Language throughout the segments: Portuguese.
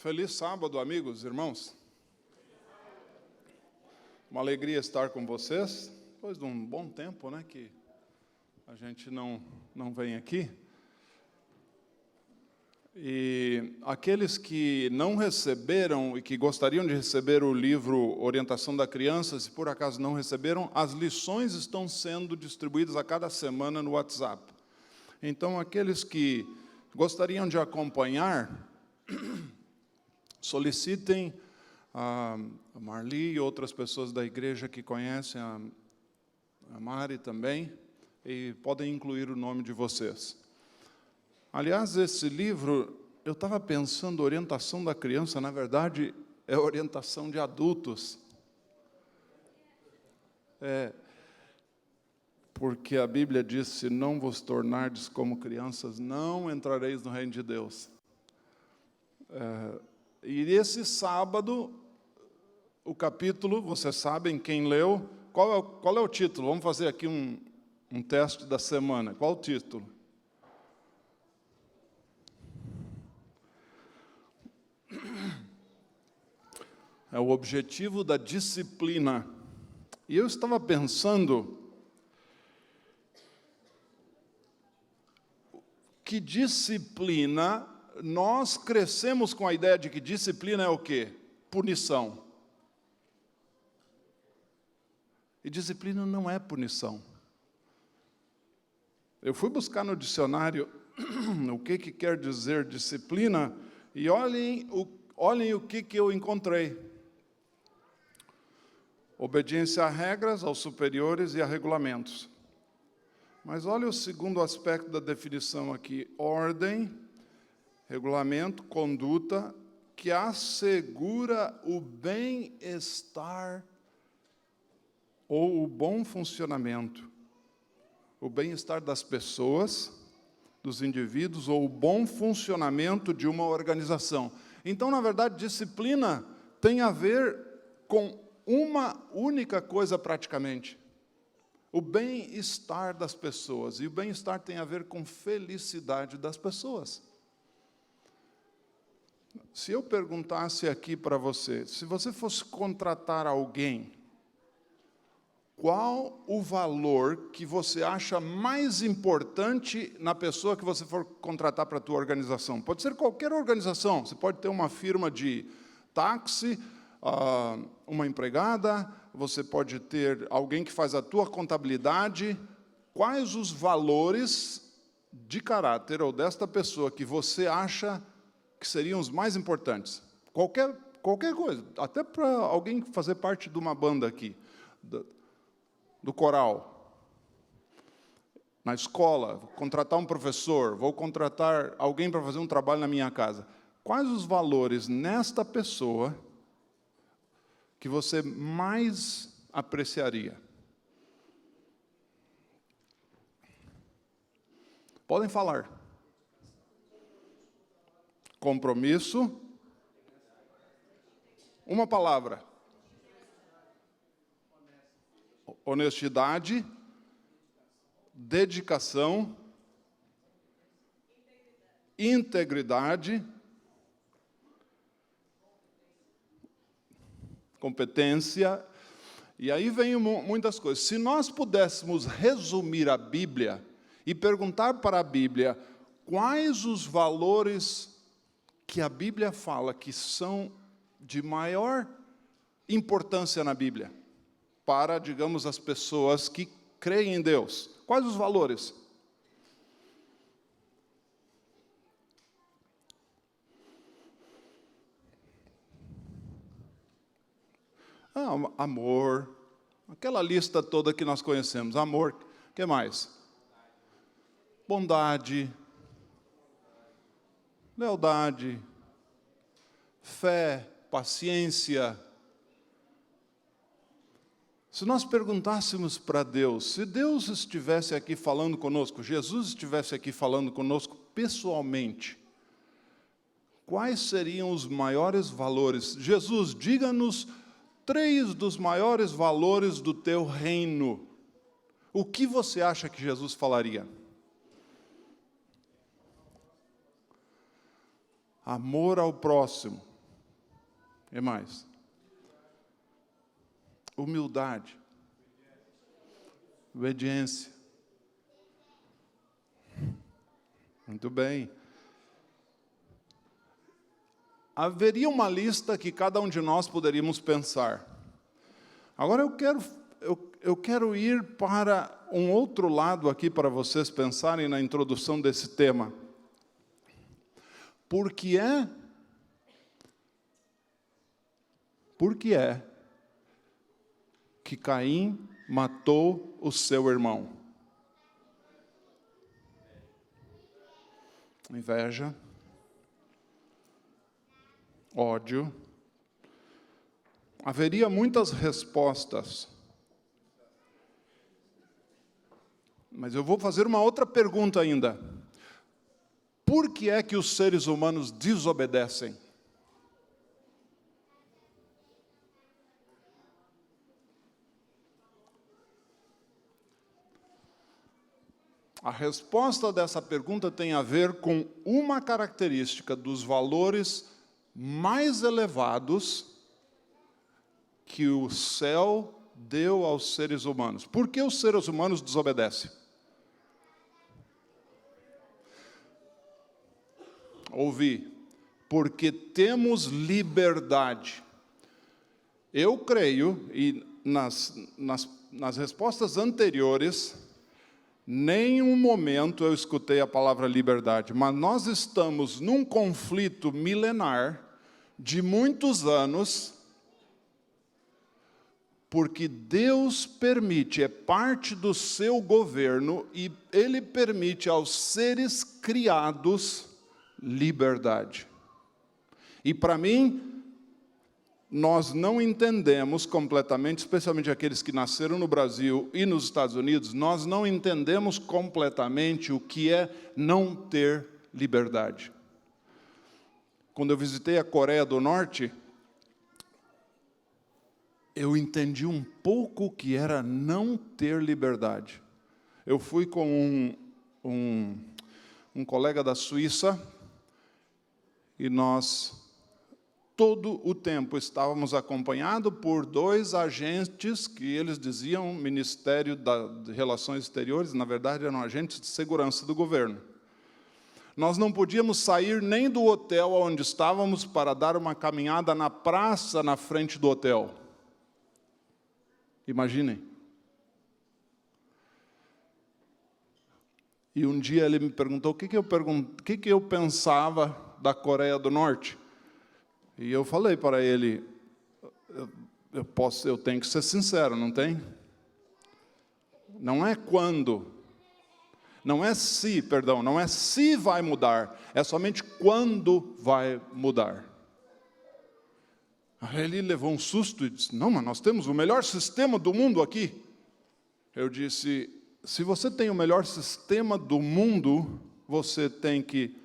Feliz sábado, amigos, irmãos. Uma alegria estar com vocês, depois de um bom tempo, né, que a gente não vem aqui. E aqueles que não receberam e que gostariam de receber o livro Orientação da Criança, se por acaso não receberam, as lições estão sendo distribuídas a cada semana no WhatsApp. Então, aqueles que gostariam de acompanhar, solicitem a Marli e outras pessoas da igreja que conhecem, a Mari também, e podem incluir o nome de vocês. Aliás, esse livro, eu estava pensando, orientação da criança, na verdade, é orientação de adultos. Porque a Bíblia diz, se não vos tornardes como crianças, não entrareis no reino de Deus. E esse sábado, o capítulo, vocês sabem, quem leu, qual é o título? Vamos fazer aqui um teste da semana. Qual o título? É o objetivo da disciplina. E eu estava pensando que disciplina, nós crescemos com a ideia de que disciplina é o quê? Punição. E disciplina não é punição. Eu fui buscar no dicionário o que quer dizer disciplina e olhem o que eu encontrei. Obediência a regras, aos superiores e a regulamentos. Mas olha o segundo aspecto da definição aqui. Ordem, regulamento, conduta que assegura o bem-estar ou o bom funcionamento. O bem-estar das pessoas, dos indivíduos, ou o bom funcionamento de uma organização. Então, na verdade, disciplina tem a ver com uma única coisa praticamente. O bem-estar das pessoas. E o bem-estar tem a ver com felicidade das pessoas. Se eu perguntasse aqui para você, se você fosse contratar alguém, qual o valor que você acha mais importante na pessoa que você for contratar para a tua organização? Pode ser qualquer organização. Você pode ter uma firma de táxi, uma empregada, você pode ter alguém que faz a tua contabilidade. Quais os valores de caráter ou desta pessoa que você acha que seriam os mais importantes? Qualquer coisa, até para alguém fazer parte de uma banda aqui, do coral, na escola, vou contratar um professor, vou contratar alguém para fazer um trabalho na minha casa. Quais os valores nesta pessoa que você mais apreciaria? Podem falar. Compromisso. Uma palavra. Honestidade. Dedicação. Integridade. Competência. E aí vem muitas coisas. Se nós pudéssemos resumir a Bíblia e perguntar para a Bíblia quais os valores que a Bíblia fala que são de maior importância na Bíblia para, digamos, as pessoas que creem em Deus. Quais os valores? Amor, aquela lista toda que nós conhecemos. Amor, o que mais? Bondade, lealdade, fé, paciência. Se nós perguntássemos para Deus, se Deus estivesse aqui falando conosco, Jesus estivesse aqui falando conosco pessoalmente, quais seriam os maiores valores? Jesus, diga-nos 3 dos maiores valores do teu reino. O que você acha que Jesus falaria? Amor ao próximo. E mais? Humildade. Obediência. Muito bem. Haveria uma lista que cada um de nós poderíamos pensar. Agora eu quero ir para um outro lado aqui para vocês pensarem na introdução desse tema. Por que é que Caim matou o seu irmão? Inveja, ódio. Haveria muitas respostas. Mas eu vou fazer uma outra pergunta ainda. Por que é que os seres humanos desobedecem? A resposta dessa pergunta tem a ver com uma característica dos valores mais elevados que o céu deu aos seres humanos. Por que os seres humanos desobedecem? Ouvi. Porque temos liberdade. Eu creio, e nas respostas anteriores, nenhum momento eu escutei a palavra liberdade, mas nós estamos num conflito milenar de muitos anos, porque Deus permite, é parte do seu governo, e Ele permite aos seres criados liberdade. E para mim, nós não entendemos completamente, especialmente aqueles que nasceram no Brasil e nos Estados Unidos, nós não entendemos completamente o que é não ter liberdade. Quando eu visitei a Coreia do Norte, eu entendi um pouco o que era não ter liberdade. Eu fui com um colega da Suíça, e nós todo o tempo estávamos acompanhados por 2 agentes que eles diziam Ministério de Relações Exteriores, na verdade eram agentes de segurança do governo. Nós não podíamos sair nem do hotel onde estávamos para dar uma caminhada na praça na frente do hotel. Imaginem. E um dia ele me perguntou o que eu pensava da Coreia do Norte. E eu falei para ele, eu tenho que ser sincero, não tem? Não é quando, não é se vai mudar, é somente quando vai mudar. Aí ele levou um susto e disse, não, mas nós temos o melhor sistema do mundo aqui. Eu disse, se você tem o melhor sistema do mundo, você tem que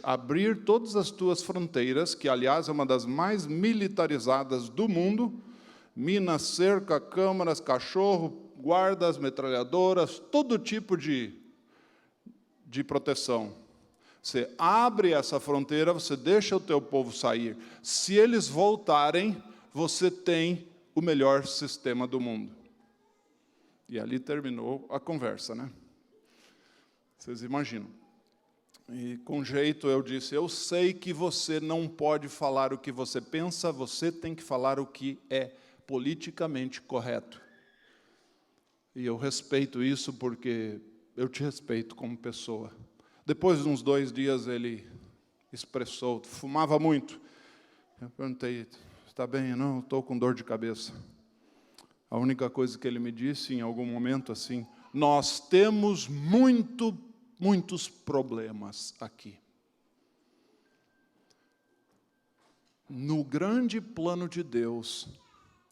abrir todas as tuas fronteiras, que aliás é uma das mais militarizadas do mundo, minas, cerca, câmaras, cachorro, guardas, metralhadoras, todo tipo de proteção. Você abre essa fronteira, você deixa o teu povo sair. Se eles voltarem, você tem o melhor sistema do mundo. E ali terminou a conversa, né? Vocês imaginam. E com jeito eu disse, eu sei que você não pode falar o que você pensa, você tem que falar o que é politicamente correto. E eu respeito isso porque eu te respeito como pessoa. Depois de uns 2 dias ele expressou, fumava muito. Eu perguntei, está bem? Não, estou com dor de cabeça. A única coisa que ele me disse em algum momento assim, nós temos muitos problemas aqui. No grande plano de Deus,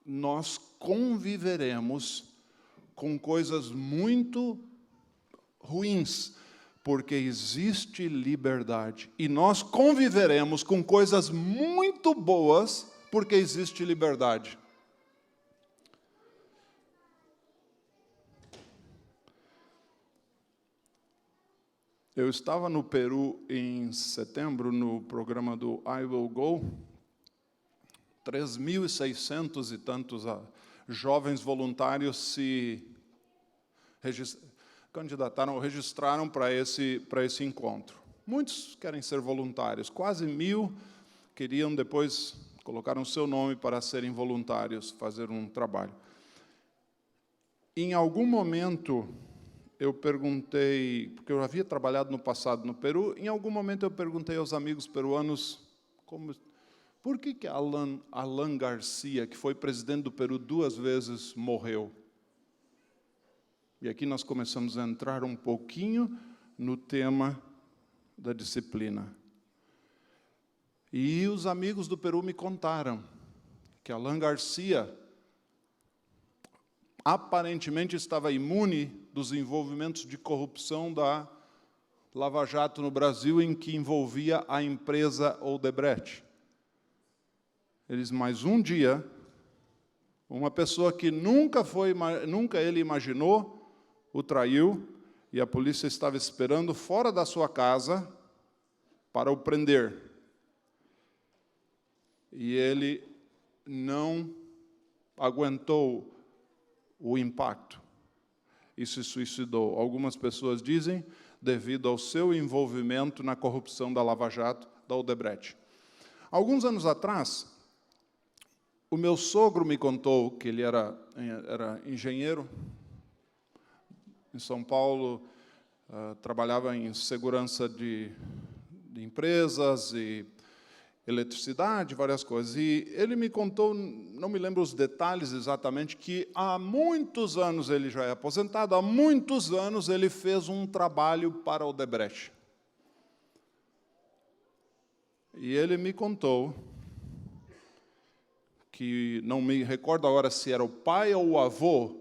nós conviveremos com coisas muito ruins, porque existe liberdade. E nós conviveremos com coisas muito boas, porque existe liberdade. Eu estava no Peru em setembro, no programa do I Will Go, 3.600 e tantos jovens voluntários se candidataram ou registraram para esse encontro. Muitos querem ser voluntários, quase 1.000 queriam depois, colocaram seu nome para serem voluntários, fazer um trabalho. Em algum momento, eu perguntei, porque eu havia trabalhado no passado no Peru, em algum momento eu perguntei aos amigos peruanos, por que Alan Garcia, que foi presidente do Peru 2 vezes, morreu? E aqui nós começamos a entrar um pouquinho no tema da disciplina. E os amigos do Peru me contaram que Alan Garcia aparentemente estava imune dos envolvimentos de corrupção da Lava Jato no Brasil, em que envolvia a empresa Odebrecht. Mas um dia, uma pessoa que nunca ele imaginou, o traiu, e a polícia estava esperando fora da sua casa para o prender. E ele não aguentou o impacto e se suicidou. Algumas pessoas dizem, devido ao seu envolvimento na corrupção da Lava Jato, da Odebrecht. Alguns anos atrás, o meu sogro me contou que ele era engenheiro em São Paulo, trabalhava em segurança de empresas e eletricidade, várias coisas. E ele me contou, não me lembro os detalhes exatamente, que há muitos anos, ele já é aposentado, há muitos anos ele fez um trabalho para o Odebrecht. E ele me contou que, não me recordo agora se era o pai ou o avô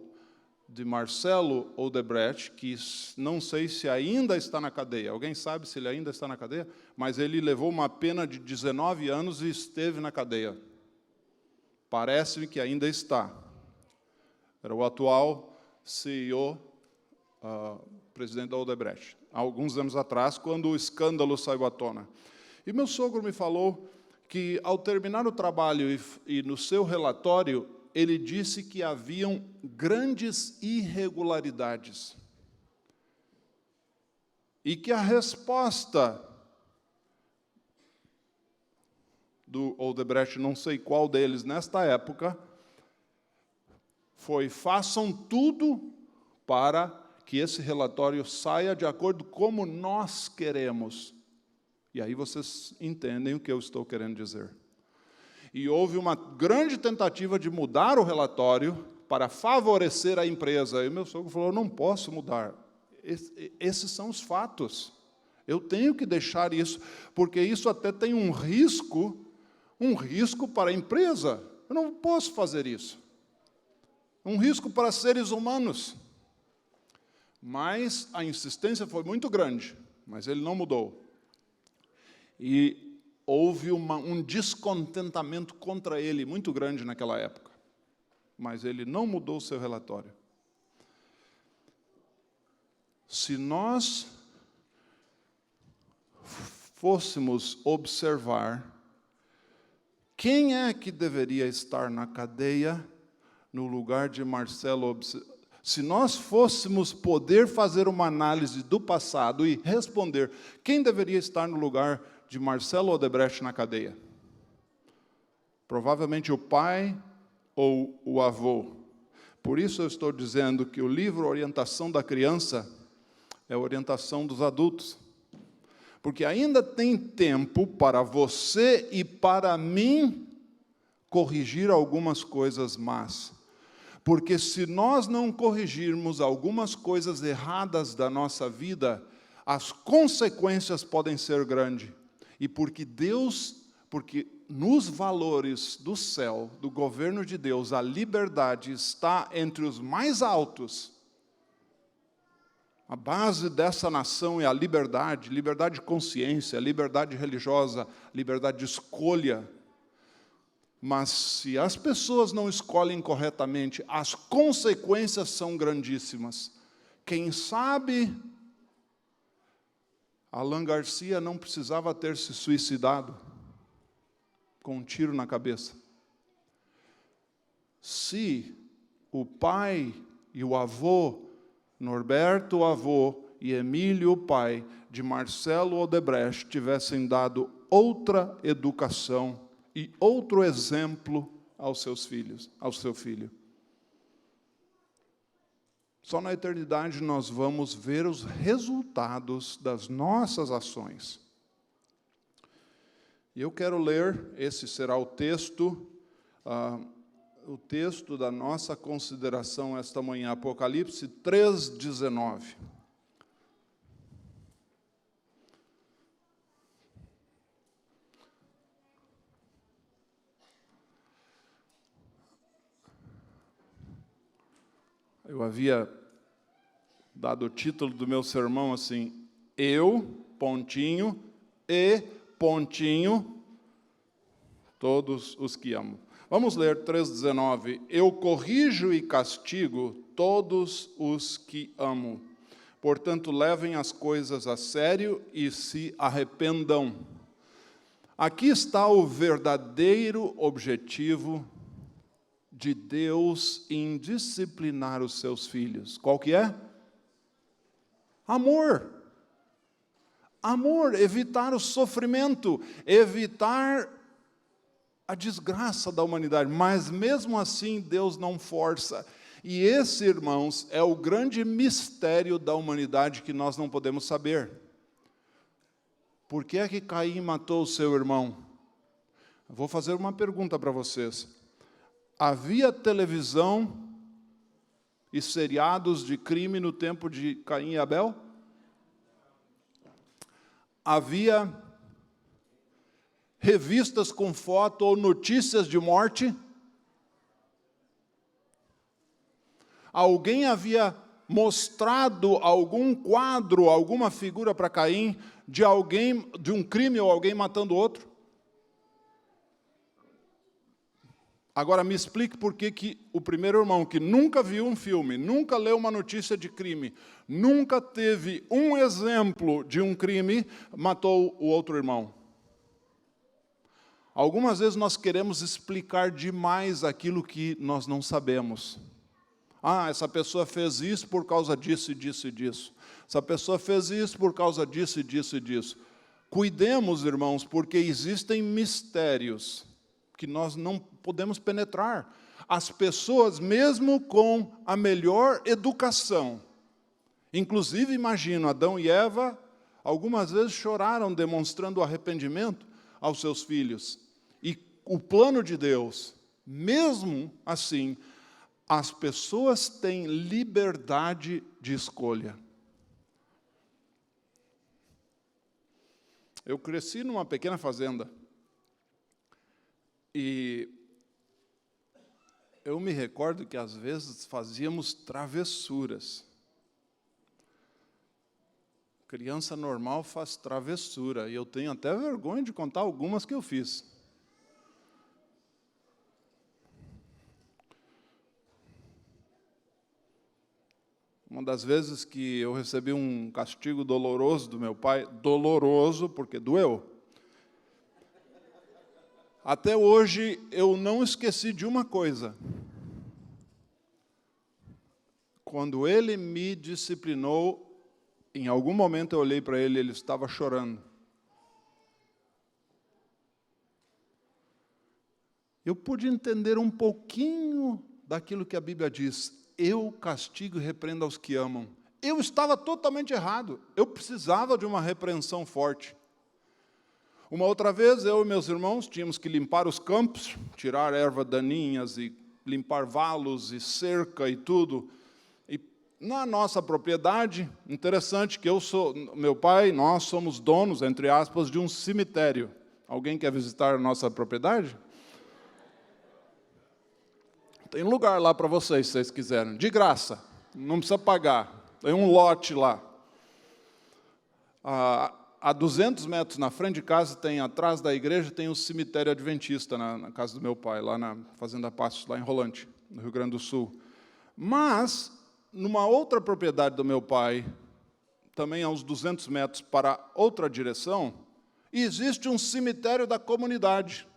de Marcelo Odebrecht, que não sei se ainda está na cadeia. Alguém sabe se ele ainda está na cadeia? Mas ele levou uma pena de 19 anos e esteve na cadeia. Parece-me que ainda está. Era o atual CEO, presidente da Odebrecht, há alguns anos atrás, quando o escândalo saiu à tona. E meu sogro me falou que, ao terminar o trabalho e no seu relatório, ele disse que haviam grandes irregularidades. E que a resposta do Odebrecht, não sei qual deles nesta época, foi: façam tudo para que esse relatório saia de acordo como nós queremos. E aí vocês entendem o que eu estou querendo dizer. E houve uma grande tentativa de mudar o relatório para favorecer a empresa. E o meu sogro falou: não posso mudar. Esses são os fatos. Eu tenho que deixar isso, porque isso até tem um risco para a empresa. Eu não posso fazer isso. Um risco para seres humanos. Mas a insistência foi muito grande, mas ele não mudou. E houve um descontentamento contra ele muito grande naquela época. Mas ele não mudou o seu relatório. Se nós fôssemos observar quem é que deveria estar na cadeia no lugar de Marcelo, se nós fôssemos poder fazer uma análise do passado e responder quem deveria estar no lugar de Marcelo Odebrecht na cadeia, provavelmente o pai ou o avô. Por isso eu estou dizendo que o livro Orientação da Criança é a orientação dos adultos. Porque ainda tem tempo para você e para mim corrigir algumas coisas más. Porque se nós não corrigirmos algumas coisas erradas da nossa vida, as consequências podem ser grandes. E porque nos valores do céu, do governo de Deus, a liberdade está entre os mais altos. A base dessa nação é a liberdade de consciência, liberdade religiosa, liberdade de escolha. Mas se as pessoas não escolhem corretamente, as consequências são grandíssimas. Quem sabe Alan Garcia não precisava ter se suicidado com um tiro na cabeça. se o pai e o avô, Norberto, o avô, e Emílio, o pai, de Marcelo Odebrecht, tivessem dado outra educação e outro exemplo aos seus filhos, ao seu filho. Só na eternidade nós vamos ver os resultados das nossas ações. E eu quero ler, esse será o texto da nossa consideração esta manhã, Apocalipse 3:19. Eu havia dado o título do meu sermão assim, eu, pontinho, e pontinho, todos os que amo. Vamos ler 3:19. Eu corrijo e castigo todos os que amo. Portanto, levem as coisas a sério e se arrependam. Aqui está o verdadeiro objetivo de Deus em disciplinar os seus filhos. Qual que é? Amor. Amor, evitar o sofrimento, evitar a desgraça da humanidade. Mas mesmo assim, Deus não força. E esse, irmãos, é o grande mistério da humanidade que nós não podemos saber. Por que é que Caim matou o seu irmão? Eu vou fazer uma pergunta para vocês. Havia televisão e seriados de crime no tempo de Caim e Abel? Havia revistas com foto ou notícias de morte? Alguém havia mostrado algum quadro, alguma figura para Caim de um crime ou alguém matando outro? Agora me explique por que o primeiro irmão, que nunca viu um filme, nunca leu uma notícia de crime, nunca teve um exemplo de um crime, matou o outro irmão. Algumas vezes nós queremos explicar demais aquilo que nós não sabemos. Ah, essa pessoa fez isso por causa disso e disso e disso. Essa pessoa fez isso por causa disso e disso e disso. Cuidemos, irmãos, porque existem mistérios que nós não podemos penetrar. As pessoas, mesmo com a melhor educação, inclusive, imagino, Adão e Eva, algumas vezes choraram demonstrando arrependimento aos seus filhos. E o plano de Deus, mesmo assim, as pessoas têm liberdade de escolha. Eu cresci numa pequena fazenda. E eu me recordo que, às vezes, fazíamos travessuras. Criança normal faz travessura, e eu tenho até vergonha de contar algumas que eu fiz. Uma das vezes que eu recebi um castigo doloroso do meu pai, doloroso porque doeu. Até hoje, eu não esqueci de uma coisa. Quando ele me disciplinou, em algum momento eu olhei para ele, ele estava chorando. Eu pude entender um pouquinho daquilo que a Bíblia diz. Eu castigo e repreendo aos que amam. Eu estava totalmente errado. Eu precisava de uma repreensão forte. Uma outra vez, eu e meus irmãos tínhamos que limpar os campos, tirar ervas daninhas e limpar valos e cerca e tudo. E na nossa propriedade, interessante que meu pai, nós somos donos, entre aspas, de um cemitério. Alguém quer visitar a nossa propriedade? Tem lugar lá para vocês, se vocês quiserem, de graça, não precisa pagar. Tem um lote lá. A 200 metros na frente de casa, atrás da igreja, tem um cemitério adventista na casa do meu pai, lá na Fazenda Passos, lá em Rolante, no Rio Grande do Sul. Mas, numa outra propriedade do meu pai, também a uns 200 metros para outra direção, existe um cemitério da comunidade.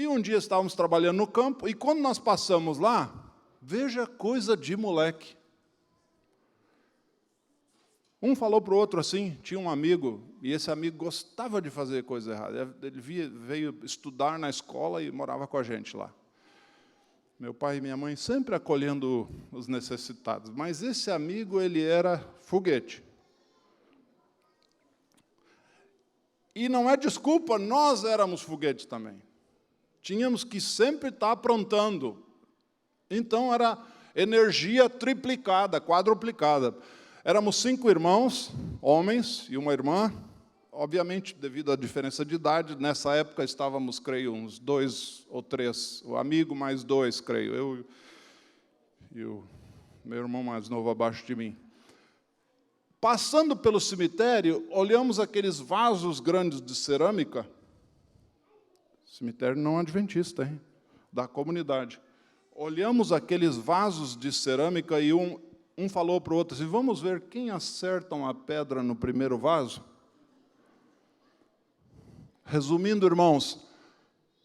E um dia estávamos trabalhando no campo, e quando nós passamos lá, veja coisa de moleque. Um falou para o outro assim, tinha um amigo, e esse amigo gostava de fazer coisa errada. Ele veio estudar na escola e morava com a gente lá. Meu pai e minha mãe sempre acolhendo os necessitados, mas esse amigo, ele era foguete. E não é desculpa, nós éramos foguetes também. Tínhamos que sempre estar aprontando. Então, era energia triplicada, quadruplicada. Éramos 5 irmãos, homens, e uma irmã. Obviamente, devido à diferença de idade, nessa época estávamos, creio, uns 2 ou 3. O amigo mais 2, creio. Eu e o meu irmão mais novo abaixo de mim. Passando pelo cemitério, olhamos aqueles vasos grandes de cerâmica. Cemitério não adventista, hein? Da comunidade. Olhamos aqueles vasos de cerâmica e um falou para o outro assim, vamos ver quem acerta uma pedra no primeiro vaso? Resumindo, irmãos,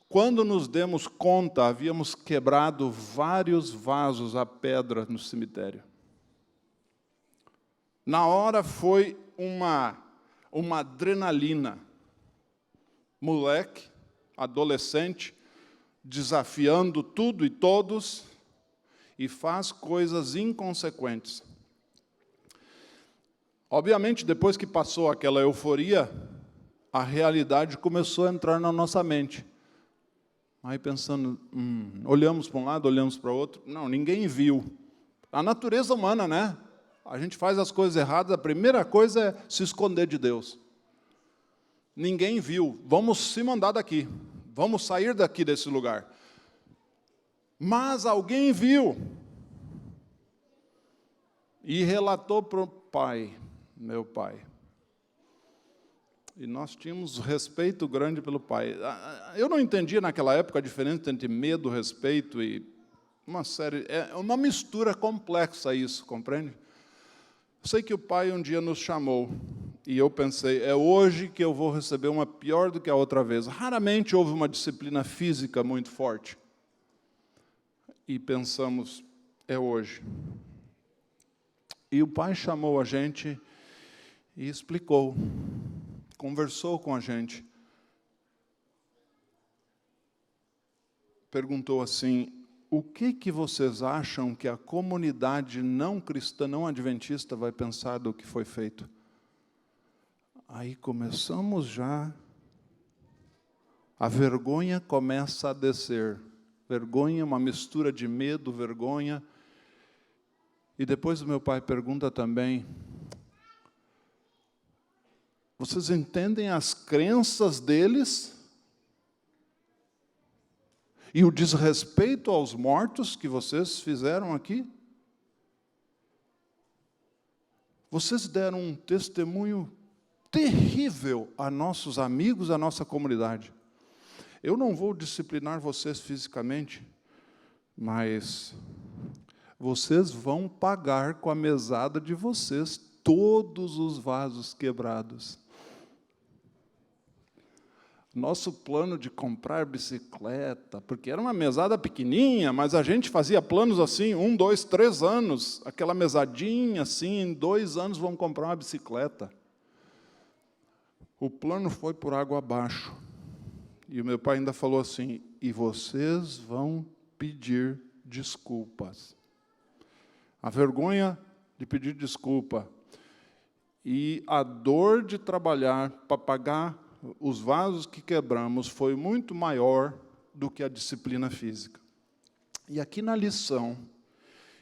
quando nos demos conta, havíamos quebrado vários vasos a pedra no cemitério. Na hora foi uma adrenalina. Moleque, adolescente, desafiando tudo e todos, e faz coisas inconsequentes. Obviamente, depois que passou aquela euforia, a realidade começou a entrar na nossa mente. Aí pensando, olhamos para um lado, olhamos para o outro, não, ninguém viu. A natureza humana, né? A gente faz as coisas erradas, a primeira coisa é se esconder de Deus. Ninguém viu, vamos se mandar daqui, vamos sair daqui desse lugar. Mas alguém viu e relatou para o pai, meu pai. E nós tínhamos respeito grande pelo pai. Eu não entendia naquela época a diferença entre medo, respeito e uma série... É uma mistura complexa isso, compreende? Eu sei que o pai um dia nos chamou, e eu pensei, é hoje que eu vou receber uma pior do que a outra vez. Raramente houve uma disciplina física muito forte. E pensamos, é hoje. E o pai chamou a gente e explicou, conversou com a gente. Perguntou assim, o que vocês acham que a comunidade não cristã, não adventista, vai pensar do que foi feito? Aí começamos já, a vergonha começa a descer. Vergonha, uma mistura de medo, vergonha. E depois o meu pai pergunta também, vocês entendem as crenças deles? E o desrespeito aos mortos que vocês fizeram aqui? Vocês deram um testemunho terrível a nossos amigos, a nossa comunidade. Eu não vou disciplinar vocês fisicamente, mas vocês vão pagar com a mesada de vocês todos os vasos quebrados. Nosso plano de comprar bicicleta, porque era uma mesada pequenininha, mas a gente fazia planos assim, 1, 2, 3 anos, aquela mesadinha assim, em 2 anos vamos comprar uma bicicleta. O plano foi por água abaixo. E o meu pai ainda falou assim, e vocês vão pedir desculpas. A vergonha de pedir desculpa e a dor de trabalhar para pagar os vasos que quebramos foi muito maior do que a disciplina física. E aqui na lição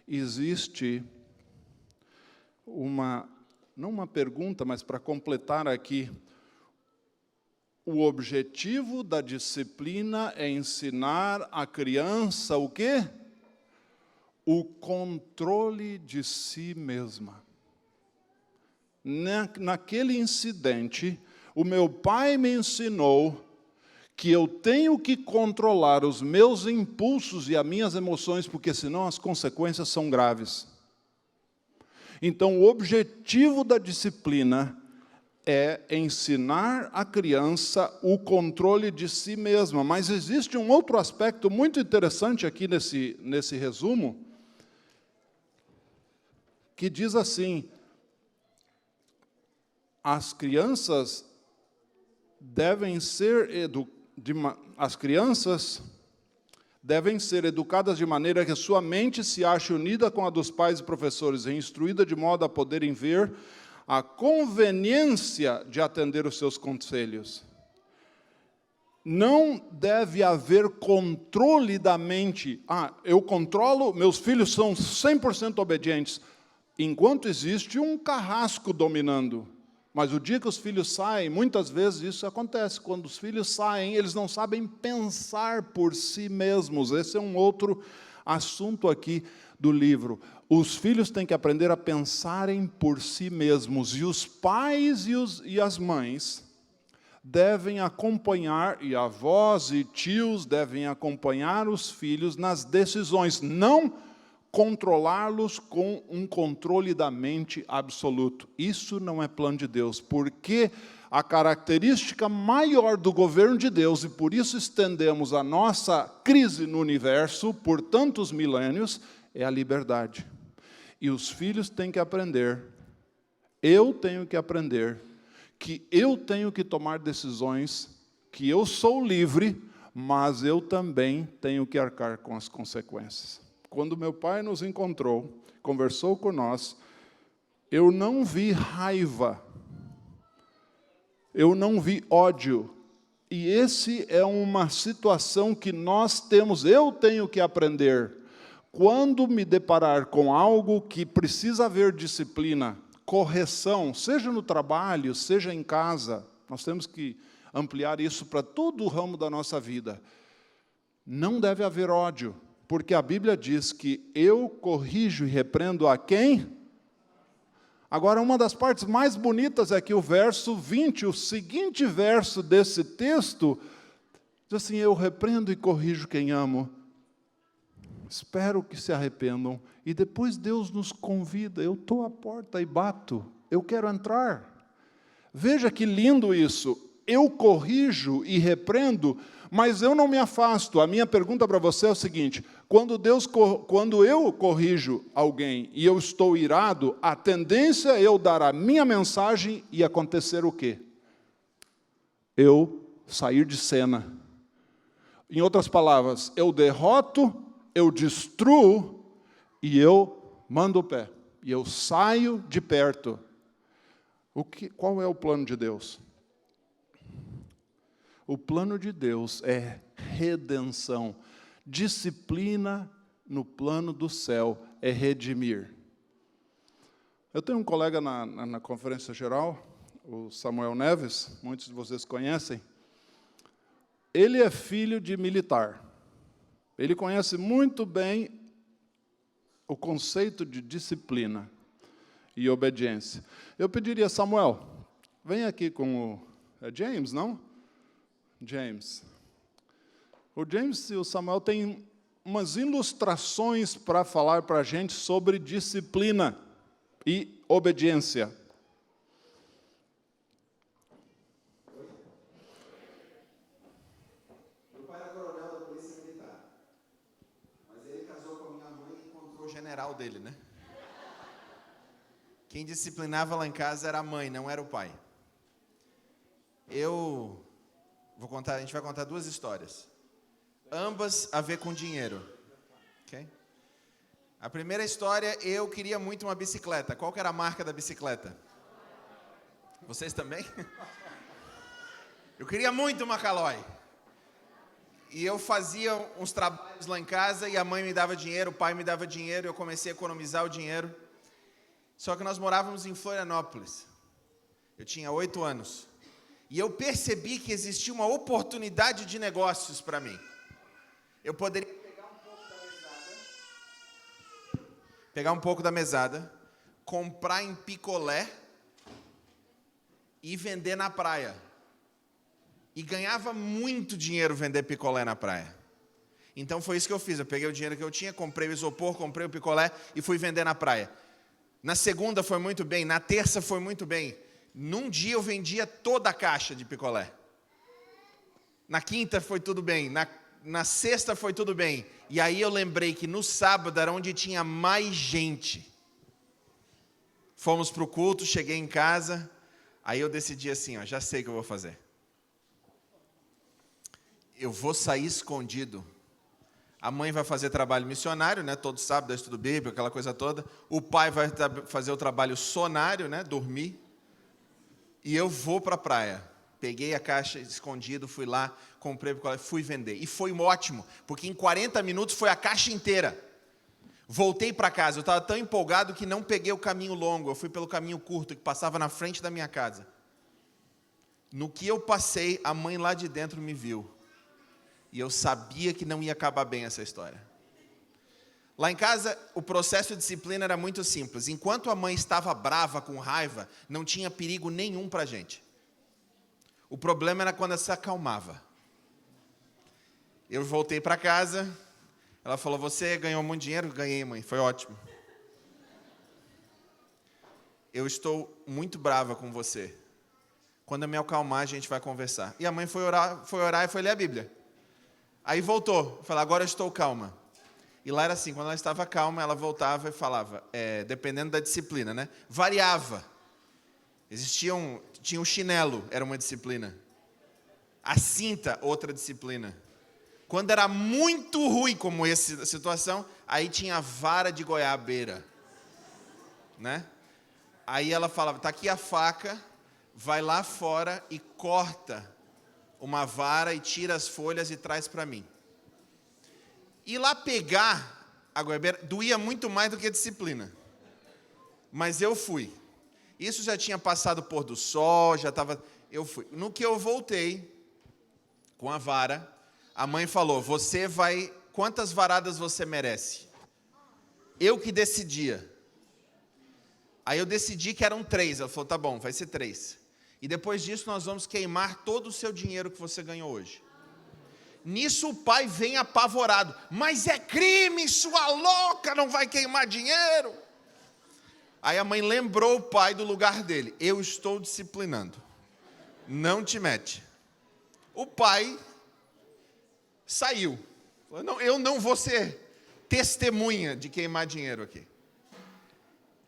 existe não uma pergunta, mas para completar aqui, o objetivo da disciplina é ensinar a criança o quê? O controle de si mesma. Naquele incidente, o meu pai me ensinou que eu tenho que controlar os meus impulsos e as minhas emoções, porque senão as consequências são graves. Então, o objetivo da disciplina é ensinar a criança o controle de si mesma. Mas existe um outro aspecto muito interessante aqui nesse resumo, que diz assim: as crianças devem ser educadas de maneira que sua mente se ache unida com a dos pais e professores, e instruída de modo a poderem ver a conveniência de atender os seus conselhos. Não deve haver controle da mente. Eu controlo, meus filhos são 100% obedientes, enquanto existe um carrasco dominando. Mas o dia que os filhos saem, muitas vezes isso acontece. Quando os filhos saem, eles não sabem pensar por si mesmos. Esse é um outro assunto aqui do livro. Os filhos têm que aprender a pensarem por si mesmos. E os pais e as mães devem acompanhar, e avós e tios devem acompanhar os filhos nas decisões, não controlá-los com um controle da mente absoluto. Isso não é plano de Deus, porque a característica maior do governo de Deus, e por isso estendemos a nossa crise no universo por tantos milênios, é a liberdade. E os filhos têm que aprender, eu tenho que aprender, que eu tenho que tomar decisões, que eu sou livre, mas eu também tenho que arcar com as consequências. Quando meu pai nos encontrou, conversou com nós, eu não vi raiva, eu não vi ódio. E esse é uma situação que nós temos, eu tenho que aprender. Quando me deparar com algo que precisa haver disciplina, correção, seja no trabalho, seja em casa, nós temos que ampliar isso para todo o ramo da nossa vida. Não deve haver ódio, porque a Bíblia diz que eu corrijo e repreendo a quem? Agora, uma das partes mais bonitas é que o verso 20, o seguinte verso desse texto, diz assim: eu repreendo e corrijo quem amo. Espero que se arrependam. E depois Deus nos convida, eu estou à porta e bato, eu quero entrar. Veja que lindo isso. Eu corrijo e repreendo, mas eu não me afasto. A minha pergunta para você é o seguinte: quando eu corrijo alguém e eu estou irado, a tendência é eu dar a minha mensagem e acontecer o quê? Eu sair de cena. Em outras palavras, eu derroto, eu destruo e eu mando o pé. E eu saio de perto. Qual é o plano de Deus? O plano de Deus é redenção. Disciplina no plano do céu é redimir. Eu tenho um colega na conferência geral, o Samuel Neves, muitos de vocês conhecem. Ele é filho de militar. Ele conhece muito bem o conceito de disciplina e obediência. Eu pediria, Samuel, vem aqui com o James, não? James. O James e o Samuel têm umas ilustrações para falar para a gente sobre disciplina e obediência. Meu pai era coronel da polícia militar, mas ele casou com a minha mãe e encontrou o general dele, né? Quem disciplinava lá em casa era a mãe, não era o pai. A gente vai contar duas histórias, ambas a ver com dinheiro, ok? A primeira história, eu queria muito uma bicicleta. Qual que era a marca da bicicleta? Vocês também? Eu queria muito uma Caloi. E eu fazia uns trabalhos lá em casa e a mãe me dava dinheiro, o pai me dava dinheiro, eu comecei a economizar o dinheiro. Só que nós morávamos em Florianópolis. Eu tinha 8 anos. E eu percebi que existia uma oportunidade de negócios para mim. Eu poderia pegar um pouco da mesada, comprar em picolé e vender na praia. E ganhava muito dinheiro vender picolé na praia. Então foi isso que eu fiz. Eu peguei o dinheiro que eu tinha, comprei o isopor, comprei o picolé e fui vender na praia. Na segunda foi muito bem, na terça foi muito bem. Num dia eu vendia toda a caixa de picolé. Na quinta foi tudo bem, na sexta foi tudo bem. E aí eu lembrei que no sábado era onde tinha mais gente. Fomos para o culto, cheguei em casa, aí eu decidi assim, já sei o que eu vou fazer. Eu vou sair escondido. A mãe vai fazer trabalho missionário, né? Todo sábado, estudo bíblico, aquela coisa toda. O pai vai fazer o trabalho sonário, né? Dormir. E eu vou para a praia. Peguei a caixa escondido, fui lá, comprei, fui vender. E foi ótimo, porque em 40 minutos foi a caixa inteira. Voltei para casa, eu estava tão empolgado que não peguei o caminho longo, eu fui pelo caminho curto, que passava na frente da minha casa. No que eu passei, a mãe lá de dentro me viu. E eu sabia que não ia acabar bem essa história. Lá em casa, o processo de disciplina era muito simples. Enquanto a mãe estava brava, com raiva, não tinha perigo nenhum para a gente. O problema era quando ela se acalmava. Eu voltei para casa, ela falou, você ganhou muito dinheiro? Ganhei, mãe, foi ótimo. Eu estou muito brava com você. Quando eu me acalmar, a gente vai conversar. E a mãe foi orar e foi ler a Bíblia. Aí voltou, falou, agora eu estou calma. E lá era assim, quando ela estava calma, ela voltava e falava, dependendo da disciplina, né? Variava. Tinha o chinelo, era uma disciplina. A cinta, outra disciplina. Quando era muito ruim, como essa situação, aí tinha a vara de goiabeira. Né? Aí ela falava, está aqui a faca, vai lá fora e corta uma vara e tira as folhas e traz para mim. Ir lá pegar a goiabeira doía muito mais do que a disciplina. Mas eu fui. Isso já tinha passado o pôr do sol, eu fui. No que eu voltei com a vara, a mãe falou, quantas varadas você merece? Eu que decidia. Aí eu decidi que eram 3. Ela falou, tá bom, vai ser 3. E depois disso nós vamos queimar todo o seu dinheiro que você ganhou hoje. Nisso o pai vem apavorado. Mas é crime, sua louca, não vai queimar dinheiro. Aí a mãe lembrou o pai do lugar dele. Eu estou disciplinando. Não te mete. O pai saiu. Falou, não, eu não vou ser testemunha de queimar dinheiro aqui.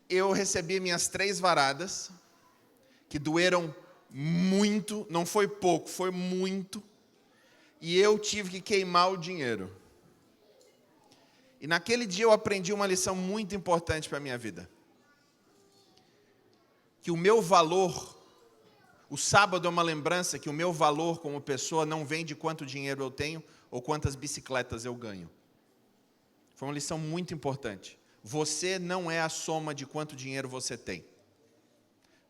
Eu recebi minhas 3 varadas, que doeram muito, não foi pouco, foi muito. E eu tive que queimar o dinheiro. E naquele dia eu aprendi uma lição muito importante para a minha vida. Que o meu valor, o sábado é uma lembrança que o meu valor como pessoa não vem de quanto dinheiro eu tenho ou quantas bicicletas eu ganho. Foi uma lição muito importante. Você não é a soma de quanto dinheiro você tem.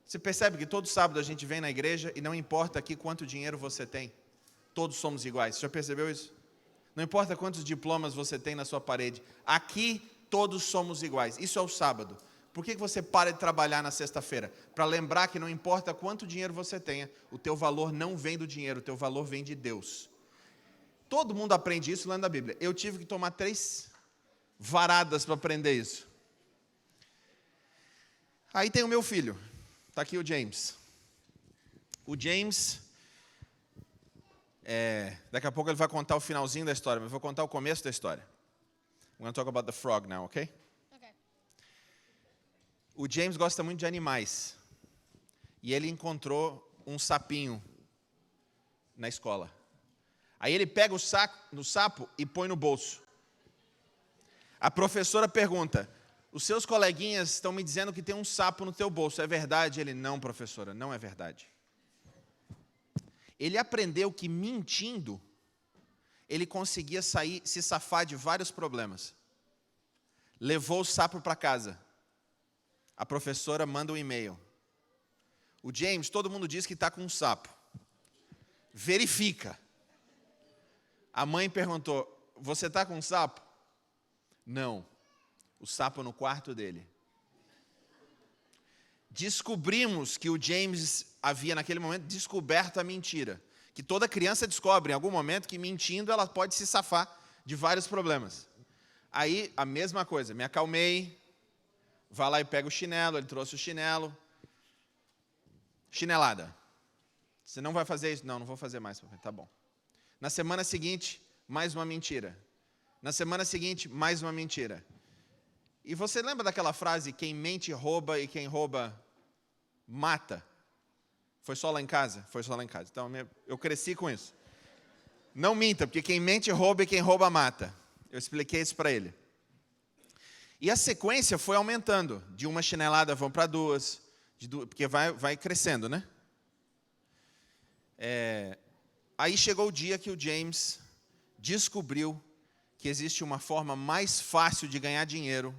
Você percebe que todo sábado a gente vem na igreja e não importa aqui quanto dinheiro você tem. Todos somos iguais. Você já percebeu isso? Não importa quantos diplomas você tem na sua parede. Aqui todos somos iguais. Isso é o sábado. Por que você para de trabalhar na sexta-feira? Para lembrar que não importa quanto dinheiro você tenha, o teu valor não vem do dinheiro, o teu valor vem de Deus. Todo mundo aprende isso lendo a Bíblia. Eu tive que tomar 3 varadas para aprender isso. Aí tem o meu filho. Está aqui o James. O James, daqui a pouco ele vai contar o finalzinho da história, mas eu vou contar o começo da história. I'm going to talk about the frog now, okay? Okay. O James gosta muito de animais. E ele encontrou um sapinho na escola. Aí ele pega o sapo e põe no bolso. A professora pergunta, os seus coleguinhas estão me dizendo que tem um sapo no teu bolso, é verdade? Ele, não, professora, não é verdade. Ele aprendeu que mentindo, ele conseguia se safar de vários problemas. Levou o sapo para casa. A professora manda um e-mail. O James, todo mundo diz que está com um sapo. Verifica. A mãe perguntou, você está com um sapo? Não. O sapo no quarto dele. Descobrimos que o James havia, naquele momento, descoberto a mentira. Que toda criança descobre, em algum momento, que mentindo ela pode se safar de vários problemas. Aí, a mesma coisa, me acalmei, vai lá e pega o chinelo, ele trouxe o chinelo. chinelada. Você não vai fazer isso? Não, não vou fazer mais. Tá bom. Na semana seguinte, mais uma mentira. Na semana seguinte, mais uma mentira. E você lembra daquela frase, quem mente rouba e quem rouba mata? Foi só lá em casa? Foi só lá em casa. Então, eu cresci com isso. Não minta, porque quem mente rouba e quem rouba mata. Eu expliquei isso para ele. E a sequência foi aumentando. De uma chinelada vão para duas, porque vai crescendo, né? Aí chegou o dia que o James descobriu que existe uma forma mais fácil de ganhar dinheiro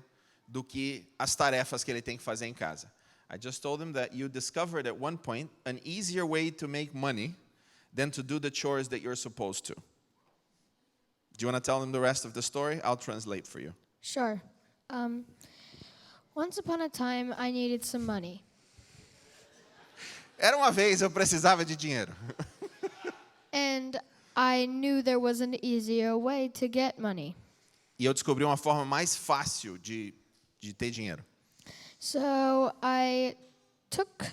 do que as tarefas que ele tem que fazer em casa. I just told him that you discovered at one point an easier way to make money than to do the chores that you're supposed to. Do you want to tell him the rest of the story? I'll translate for you. Sure. Once upon a time, I needed some money. Era uma vez eu precisava de dinheiro. And I knew there was an easier way to get money. E eu descobri uma forma mais fácil de ter dinheiro. So I took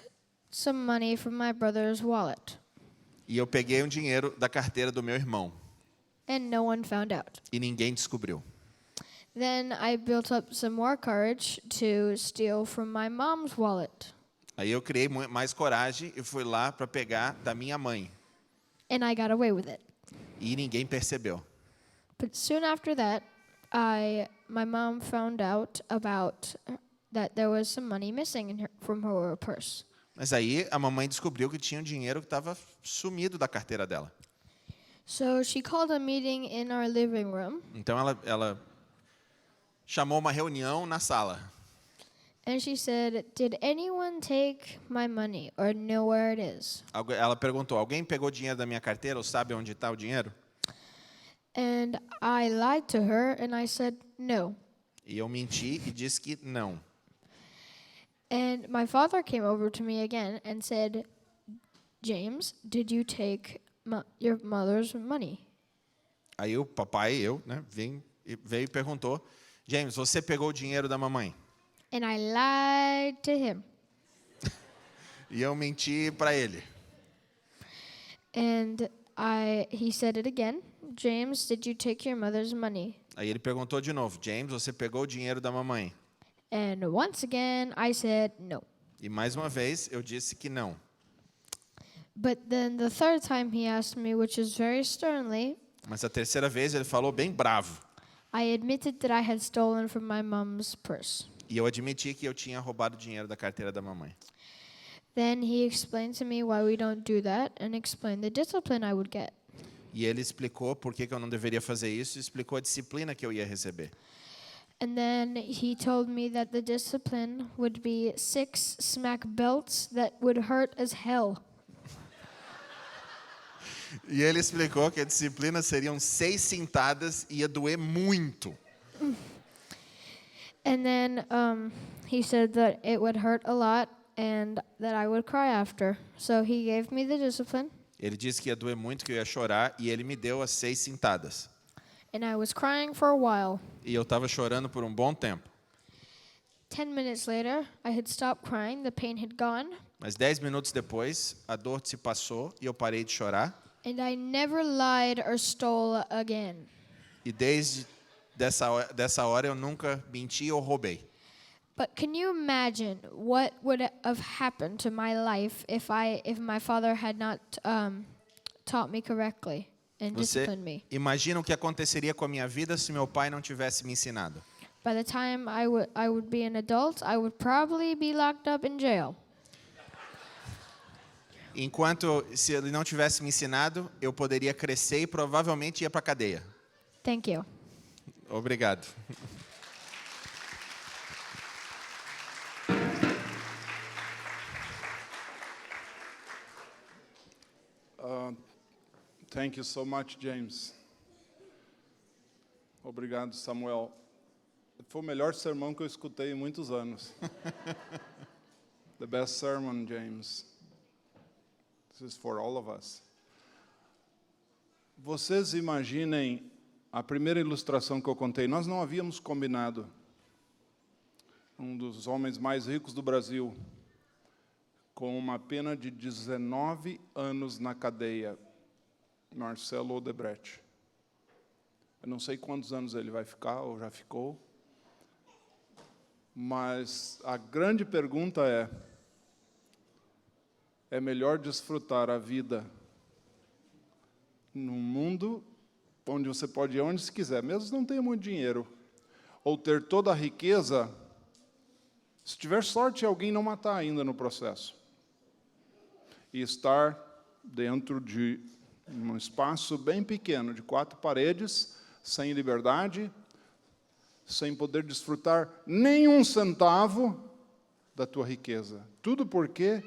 some money from my brother's wallet. E eu peguei um dinheiro da carteira do meu irmão. And no one found out. E ninguém descobriu. Then I built up some more courage to steal from my mom's wallet. Aí eu criei mais coragem e fui lá para pegar da minha mãe. And I got away with it. E ninguém percebeu. But soon after that, my mom found out about that there was some money missing from her purse. Mas aí a mamãe descobriu que tinha um dinheiro que estava sumido da carteira dela. So she called a meeting in our living room. Então ela chamou uma reunião na sala. And she said, "Did anyone take my money or know where it is?" Ela perguntou, alguém pegou dinheiro da minha carteira ou sabe onde está o dinheiro? And I lied to her and I said, "No." E eu menti e disse que não. And my father came over to me again and said, "James, did you take your mother's money?" Aí o papai, veio e perguntou, James, você pegou o dinheiro da mamãe? And I lied to him. E eu menti para ele. And he said it again, "James, did you take your mother's money?" Aí ele perguntou de novo, James, você pegou o dinheiro da mamãe? And once again, I said no. E mais uma vez eu disse que não. But then the third time he asked me, which is very sternly, Mas a terceira vez ele falou bem bravo. I admitted that I had stolen from my mom's purse. E eu admiti que eu tinha roubado dinheiro da carteira da mamãe. Then he explained to me why we don't do that and explained the discipline I would get. E ele explicou por que eu não deveria fazer isso e explicou a disciplina que eu ia receber. And then he told me that the discipline would be 6 smack belts that would hurt as hell. E ele explicou que a disciplina seriam 6 cintadas e ia doer muito. And then he said that it would hurt a lot and that I would cry after. So he gave me the discipline. Ele disse que ia doer muito, que eu ia chorar, e ele me deu as 6 cintadas. And I was crying for a while. E eu estava chorando por um bom tempo. 10 minutes later, I had stopped crying, the pain had gone, Mas 10 minutos depois, a dor se passou e eu parei de chorar. and I never lied or stole again. E desde dessa hora eu nunca menti ou roubei. But can you imagine what would have happened to my life if my father had not taught me correctly and Você disciplined me? imagina o que aconteceria com a minha vida se meu pai não tivesse me ensinado? By the time I would be an adult, I would probably be locked up in jail. Enquanto, se ele não tivesse me ensinado, eu poderia crescer e provavelmente ia para a cadeia. Thank you. Obrigado. Thank you so much, James. Obrigado, Samuel. Foi o melhor sermão que eu escutei em muitos anos. The best sermon, James. This is for all of us. Vocês imaginem a primeira ilustração que eu contei. Nós não havíamos combinado. Um dos homens mais ricos do Brasil com uma pena de 19 anos na cadeia, Marcelo Odebrecht. Eu não sei quantos anos ele vai ficar, ou já ficou, mas a grande pergunta é melhor desfrutar a vida num mundo onde você pode ir onde se quiser, mesmo não tenha muito dinheiro, ou ter toda a riqueza, se tiver sorte, alguém não matar ainda no processo, e estar dentro de um espaço bem pequeno, de 4 paredes, sem liberdade, sem poder desfrutar nenhum centavo da tua riqueza. Tudo porque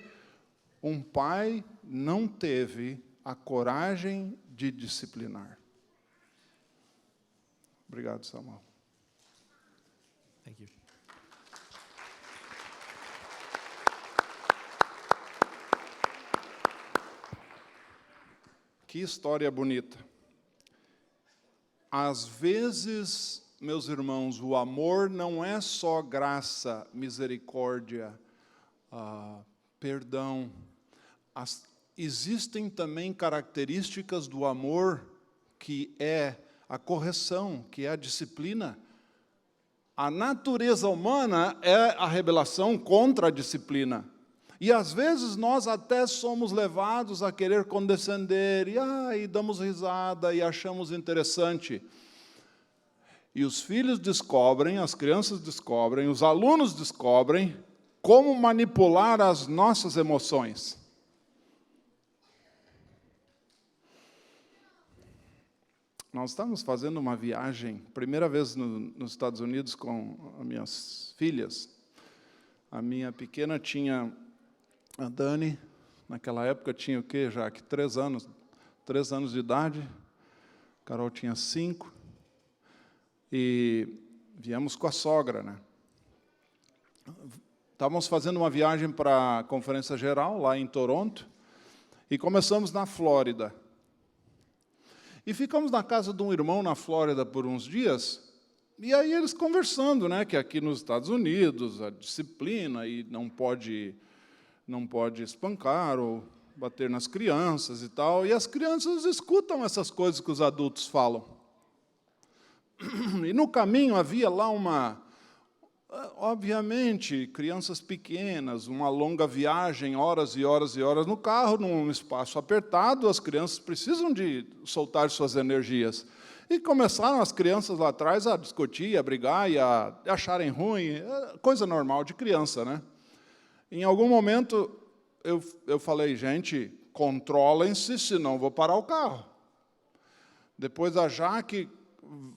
um pai não teve a coragem de disciplinar. Obrigado, Samuel. Thank you. Que história bonita. Às vezes, meus irmãos, o amor não é só graça, misericórdia, perdão. Existem também características do amor que é a correção, que é a disciplina. A natureza humana é a rebelação contra a disciplina. E, às vezes, nós até somos levados a querer condescender, e damos risada, e achamos interessante. E os filhos descobrem, as crianças descobrem, os alunos descobrem como manipular as nossas emoções. Nós estávamos fazendo uma viagem, primeira vez nos Estados Unidos com as minhas filhas. A minha pequena tinha, a Dani, naquela época tinha o quê, Jaque? 3 anos. 3 anos de idade. Carol tinha 5. E viemos com a sogra, né? Estávamos fazendo uma viagem para a Conferência Geral, lá em Toronto, e começamos na Flórida. E ficamos na casa de um irmão na Flórida por uns dias, e aí eles conversando, né, que aqui nos Estados Unidos a disciplina e não pode espancar ou bater nas crianças e tal, e as crianças escutam essas coisas que os adultos falam. E no caminho havia lá obviamente, crianças pequenas, uma longa viagem, horas e horas e horas no carro, num espaço apertado, as crianças precisam de soltar suas energias. E começaram as crianças lá atrás a discutir, a brigar e a acharem ruim, coisa normal de criança, né? Em algum momento, eu falei, gente, controlem-se, senão vou parar o carro. Depois a Jaque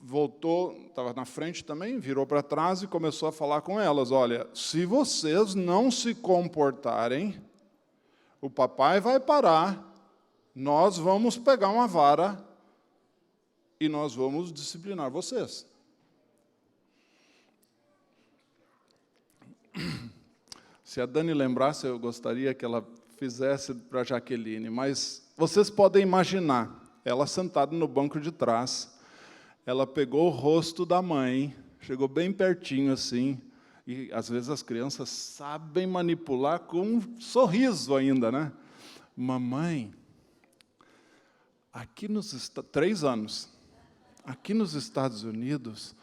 voltou, estava na frente também, virou para trás e começou a falar com elas, olha, se vocês não se comportarem, o papai vai parar, nós vamos pegar uma vara e nós vamos disciplinar vocês. Se a Dani lembrasse, eu gostaria que ela fizesse para a Jaqueline, mas vocês podem imaginar, ela sentada no banco de trás, ela pegou o rosto da mãe, chegou bem pertinho assim, e às vezes as crianças sabem manipular com um sorriso ainda, né? Mamãe, aqui 3 anos, aqui nos Estados Unidos,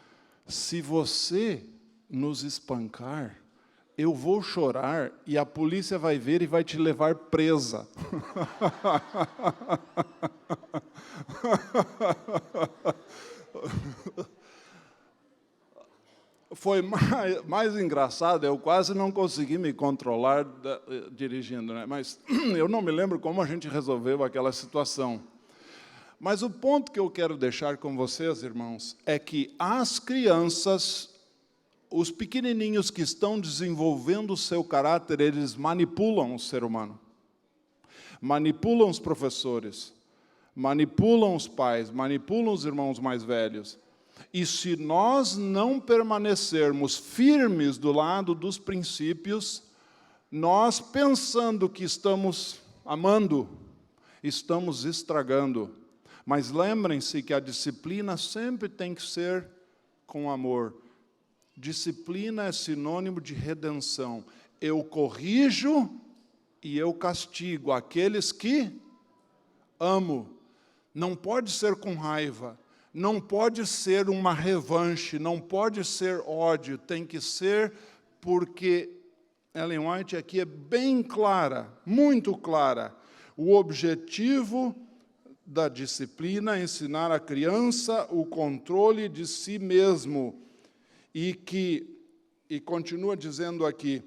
se você nos espancar, eu vou chorar e a polícia vai ver e vai te levar presa. Foi mais engraçado, eu quase não consegui me controlar dirigindo, né? Mas eu não me lembro como a gente resolveu aquela situação. Mas o ponto que eu quero deixar com vocês, irmãos, é que as crianças, os pequenininhos que estão desenvolvendo o seu caráter, eles manipulam o ser humano. Manipulam os professores, manipulam os pais, manipulam os irmãos mais velhos. E se nós não permanecermos firmes do lado dos princípios, nós, pensando que estamos amando, estamos estragando. Mas lembrem-se que a disciplina sempre tem que ser com amor. Disciplina é sinônimo de redenção. Eu corrijo e eu castigo aqueles que amo. Não pode ser com raiva, não pode ser uma revanche, não pode ser ódio, tem que ser porque Ellen White aqui é bem clara, muito clara. O objetivo da disciplina é ensinar a criança o controle de si mesmo. E continua dizendo aqui,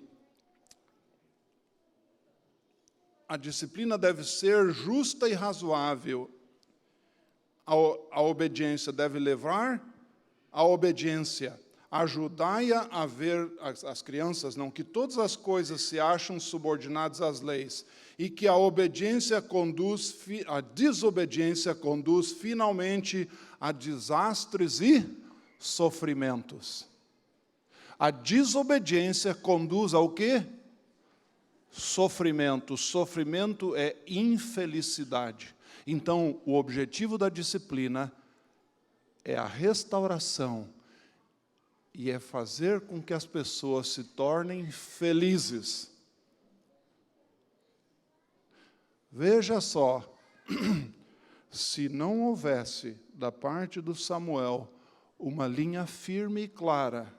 a disciplina deve ser justa e razoável. A obediência deve levar à obediência. Ajudai-a a ver, as crianças, não, que todas as coisas se acham subordinadas às leis, e que a desobediência conduz finalmente a desastres e sofrimentos. A desobediência conduz ao quê? Sofrimento. Sofrimento é infelicidade. Então, o objetivo da disciplina é a restauração e é fazer com que as pessoas se tornem felizes. Veja só, se não houvesse, da parte do Samuel, uma linha firme e clara,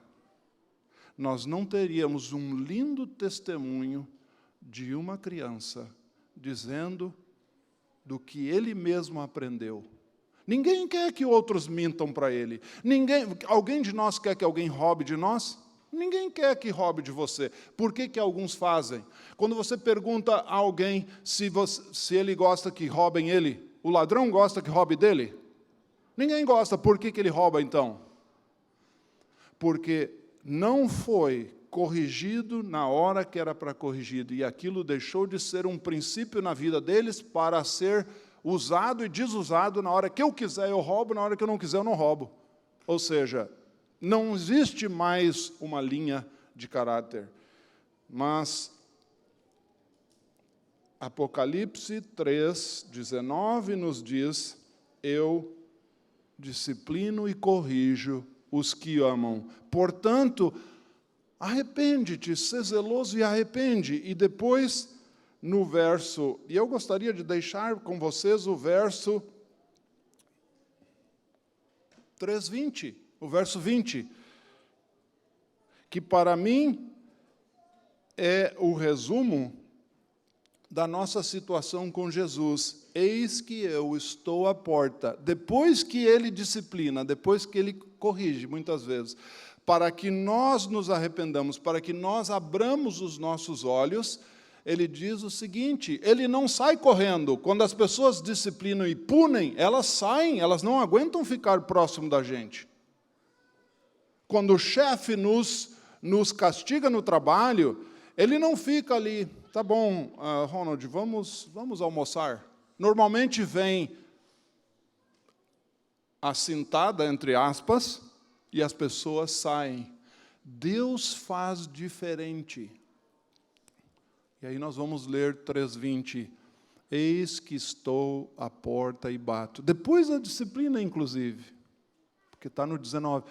nós não teríamos um lindo testemunho de uma criança dizendo do que ele mesmo aprendeu. Ninguém quer que outros mintam para ele. Alguém de nós quer que alguém roube de nós? Ninguém quer que roube de você. Por que alguns fazem? Quando você pergunta a alguém se ele gosta que roubem ele, o ladrão gosta que roube dele? Ninguém gosta. Por que ele rouba, então? Porque não foi corrigido na hora que era para corrigir, e aquilo deixou de ser um princípio na vida deles para ser usado e desusado. Na hora que eu quiser eu roubo, na hora que eu não quiser eu não roubo. Ou seja, não existe mais uma linha de caráter. Mas Apocalipse 3:19 nos diz: eu disciplino e corrijo os que amam. Portanto, arrepende-te, sê zeloso e arrepende. E depois, no verso, e eu gostaria de deixar com vocês o verso 3:20, o verso 20, que para mim é o resumo da nossa situação com Jesus. Eis que eu estou à porta. Depois que ele disciplina, depois que ele corrige, muitas vezes, para que nós nos arrependamos, para que nós abramos os nossos olhos, ele diz o seguinte: ele não sai correndo. Quando as pessoas disciplinam e punem, elas saem, elas não aguentam ficar próximo da gente. Quando o chefe nos castiga no trabalho, ele não fica ali, tá bom, Ronald, vamos almoçar. Normalmente vem a cintada, entre aspas, e as pessoas saem. Deus faz diferente. E aí nós vamos ler 3:20. Eis que estou à porta e bato. Depois da disciplina, inclusive, porque está no 19.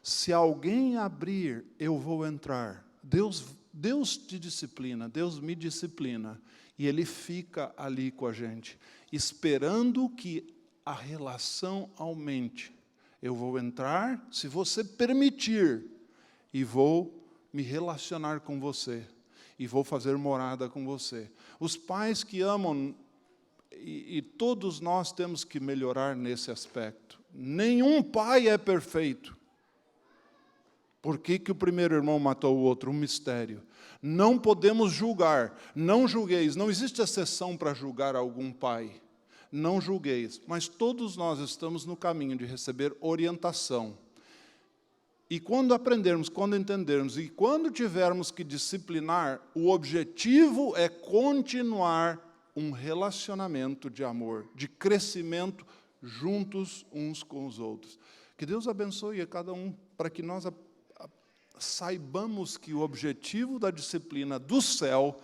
Se alguém abrir, eu vou entrar. Deus te disciplina, Deus me disciplina. E Ele fica ali com a gente, esperando que a relação aumente. Eu vou entrar, se você permitir, e vou me relacionar com você, e vou fazer morada com você. Os pais que amam, e todos nós temos que melhorar nesse aspecto. Nenhum pai é perfeito. Por que o primeiro irmão matou o outro? Um mistério. Não podemos julgar, não julgueis, não existe exceção para julgar algum pai. Não julgueis, mas todos nós estamos no caminho de receber orientação. E quando aprendermos, quando entendermos e quando tivermos que disciplinar, o objetivo é continuar um relacionamento de amor, de crescimento juntos uns com os outros. Que Deus abençoe a cada um, para que nós saibamos que o objetivo da disciplina do céu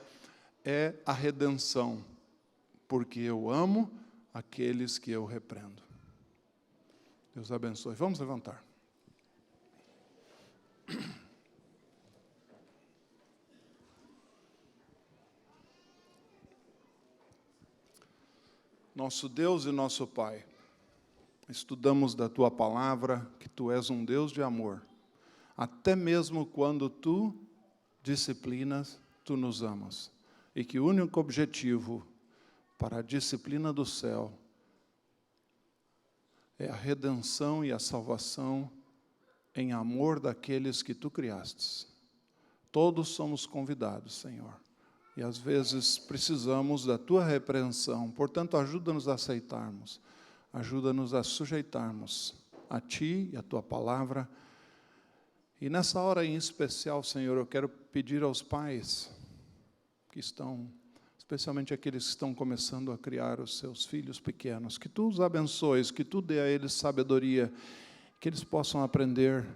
é a redenção, porque eu amo aqueles que eu repreendo. Deus abençoe. Vamos levantar. nosso Deus e nosso Pai, estudamos da Tua palavra que Tu és um Deus de amor. Até mesmo quando Tu disciplinas, Tu nos amas. E que o único objetivo para a disciplina do céu é a redenção e a salvação em amor daqueles que Tu criastes. Todos somos convidados, Senhor. E às vezes precisamos da Tua repreensão. Portanto, ajuda-nos a aceitarmos. Ajuda-nos a sujeitarmos a Ti e a Tua palavra. E nessa hora em especial, Senhor, eu quero pedir aos pais que estão, especialmente aqueles que estão começando a criar os seus filhos pequenos, que Tu os abençoes, que Tu dê a eles sabedoria, que eles possam aprender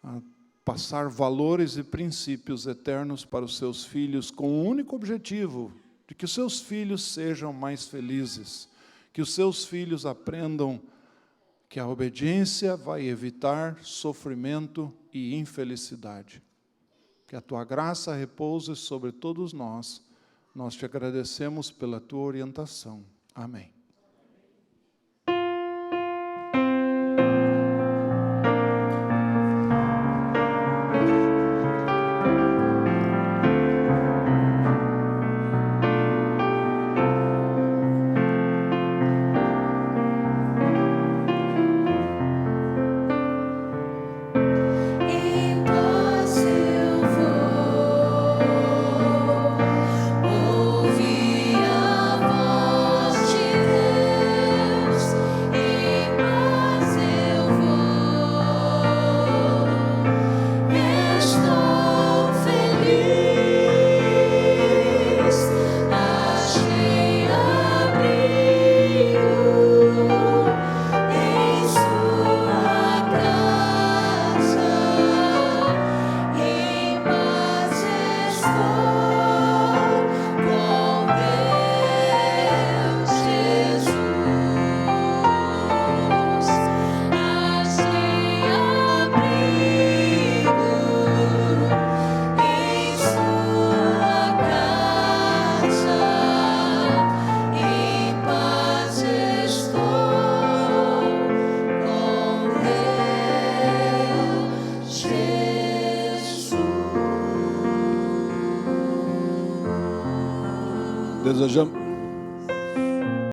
a passar valores e princípios eternos para os seus filhos, com o único objetivo de que os seus filhos sejam mais felizes, que os seus filhos aprendam que a obediência vai evitar sofrimento e infelicidade. Que a Tua graça repouse sobre todos nós. Nós Te agradecemos pela Tua orientação. Amém.